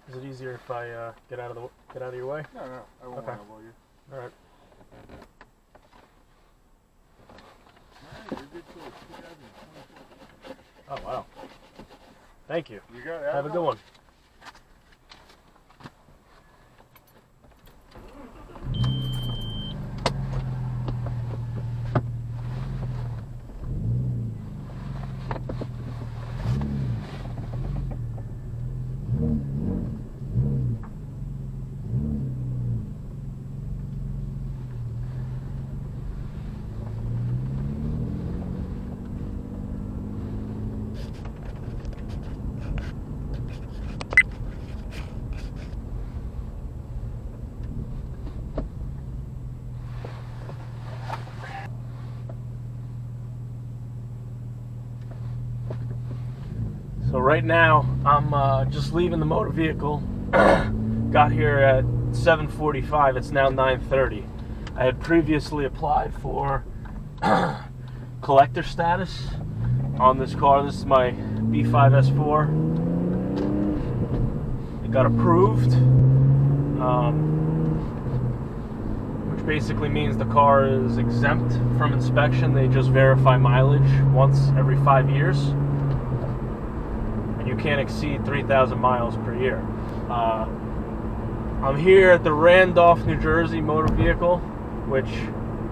Is it easier if I get out of your way? No, I won't want to blow you. All right. Alright, you're good till 2024. Oh wow. Thank you. You got it. Have a good one. So right now, I'm just leaving the motor vehicle. Got here at 7:45. It's now 9:30. I had previously applied for collector status on this car. This is my B5S4. It got approved, which basically means the car is exempt from inspection. They just verify mileage once every 5 years. You can't exceed 3,000 miles per year. I'm here at the Randolph, New Jersey motor vehicle, which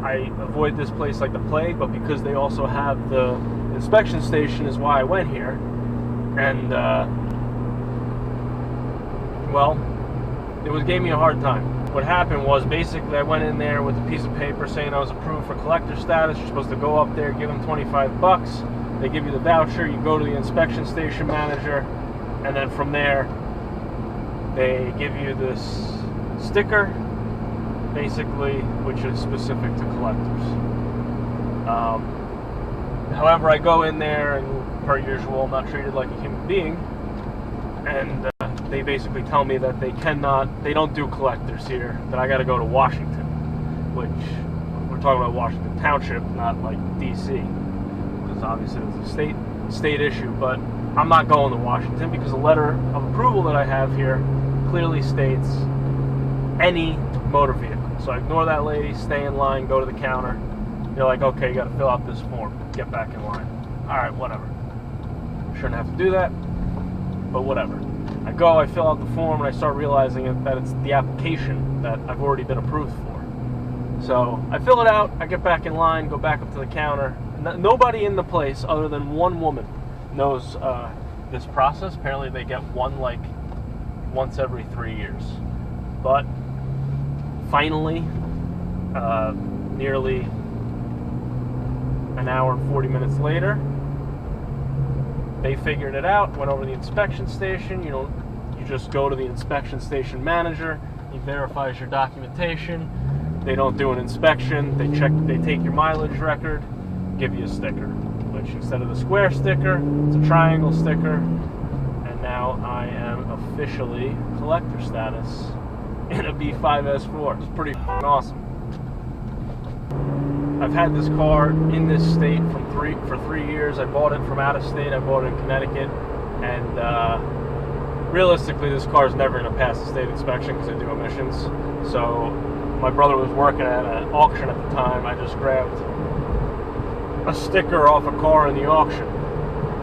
I avoid this place like the plague, but because they also have the inspection station is why I went here. And, well, it gave me a hard time. What happened was basically I went in there with a piece of paper saying I was approved for collector status. You're supposed to go up there, give them 25 bucks. They give you the voucher, you go to the inspection station manager, and then from there, they give you this sticker, basically, which is specific to collectors. However, I go in there, and per usual, I'm not treated like a human being, and they basically tell me that they don't do collectors here, that I gotta go to Washington, which, we're talking about Washington Township, not like DC. Obviously it's a state issue, but I'm not going to Washington because the letter of approval that I have here clearly states any motor vehicle. So I ignore that lady, stay in line, go to the counter. They're like, okay, you got to fill out this form, get back in line. All right, whatever. Shouldn't have to do that, but whatever. I go, I fill out the form, and I start realizing that it's the application that I've already been approved for. So I fill it out, I get back in line, go back up to the counter. Nobody in the place other than one woman knows this process. Apparently they get one like once every 3 years. But finally, nearly an hour and 40 minutes later, they figured it out, went over to the inspection station. You just go to the inspection station manager, he verifies your documentation. They don't do an inspection, they take your mileage record, give you a sticker, which instead of the square sticker, it's a triangle sticker, and now I am officially collector status in a B5S4. It's pretty awesome. I've had this car in this state for 3 years. I bought it from out of state. I bought it in Connecticut, and realistically, this car is never going to pass the state inspection because they do emissions. So my brother was working at an auction at the time. I just grabbed a sticker off a car in the auction,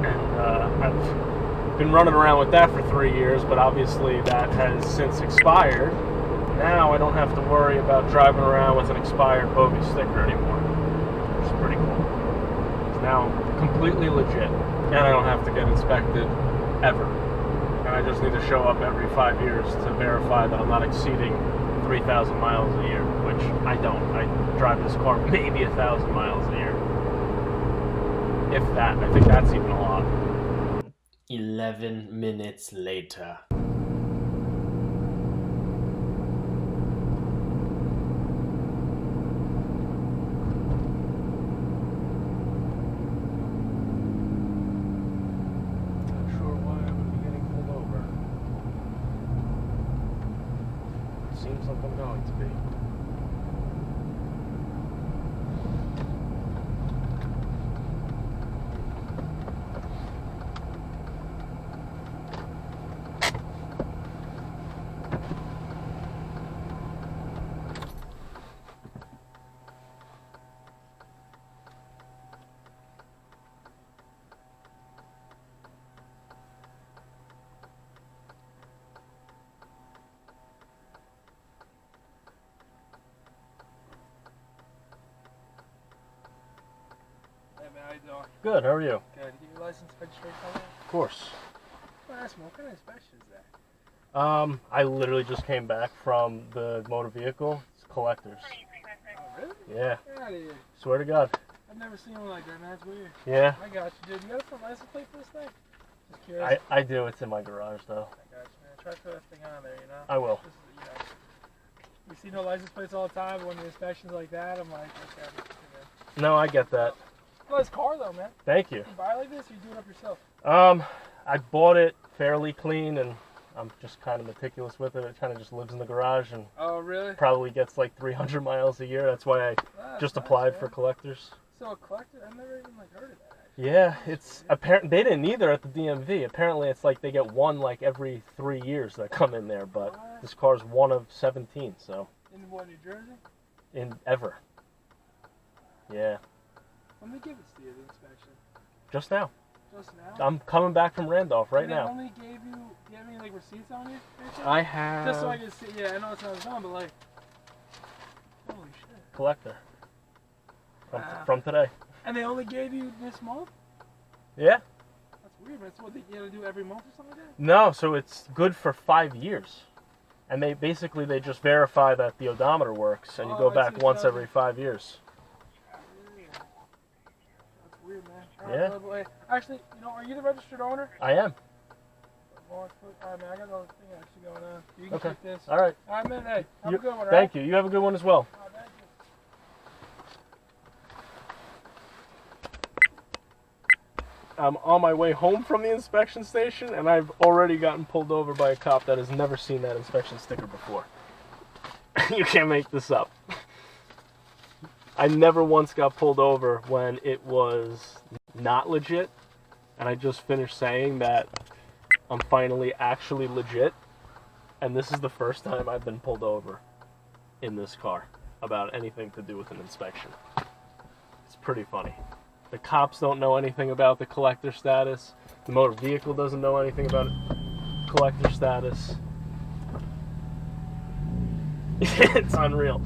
and I've been running around with that for 3 years, but obviously that has since expired. Now I don't have to worry about driving around with an expired bogus sticker anymore, which is pretty cool. It's now completely legit, and I don't have to get inspected ever, and I just need to show up every 5 years to verify that I'm not exceeding 3,000 miles a year, which I don't. I drive this car maybe 1,000 miles a year. If that. I think that's even a lot. 11 minutes later. Not sure why I would be getting pulled over. Seems like I'm going to be. How you doing? Good, how are you? Good. You get your license, registration, all that? Of course. Well, that's what kind of inspection is that? I literally just came back from the motor vehicle. It's collectors. Oh, really? Yeah, Get out of here. swear to God. I've never seen one like that, man. That's weird. Yeah, I got you, dude. You got a front license plate for this thing? Just curious. I do. It's in my garage, though. I got you, man. Try to throw that thing on there, you know? I will. This is, you know, you see no license plates all the time, but when the inspections like that, I'm like, okay. No, I get that. Nice car, though, man. Thank you. You buy it like this, or you do it up yourself? I bought it fairly clean, and I'm just kind of meticulous with it. It kind of just lives in the garage and Oh, really? probably gets like 300 miles a year. That's why I That's just nice, applied man. for collectors. So a collector? I've never even like heard of that. Actually. Yeah, it's apparent they didn't either at the DMV. Apparently, it's like they get one like every 3 years that come in there, but What? this car's one of 17, so In what, New Jersey? in ever. Yeah, When they give it to you, the inspection? just now. Just now? I'm coming back from Randolph right And they now. only gave you, do you have any like receipts on you? I have Just so I can see, yeah, I know it's not as on, but like, holy shit. collector Wow. from today. And they only gave you this month? Yeah. That's weird, man. So what, you gotta do every month or something like that? No, so it's good for 5 years. And they just verify that the odometer works, and you Oh, go I back see. once every 5 years. Yeah. That's weird, man. Yeah. Alright, well, actually, you know, are you the registered owner? I am. Alright, man, I got another thing actually going on. You can Okay. keep this. All right. Alright, man, hey, have You- a good one, alright? Thank you. You have a good one as well. Alright, thank you. I'm on my way home from the inspection station, and I've already gotten pulled over by a cop that has never seen that inspection sticker before. You can't make this up. I never once got pulled over when it was not legit, and I just finished saying that I'm finally actually legit, and this is the first time I've been pulled over in this car about anything to do with an inspection. It's pretty funny. The cops don't know anything about the collector status. The motor vehicle doesn't know anything about collector status. It's unreal.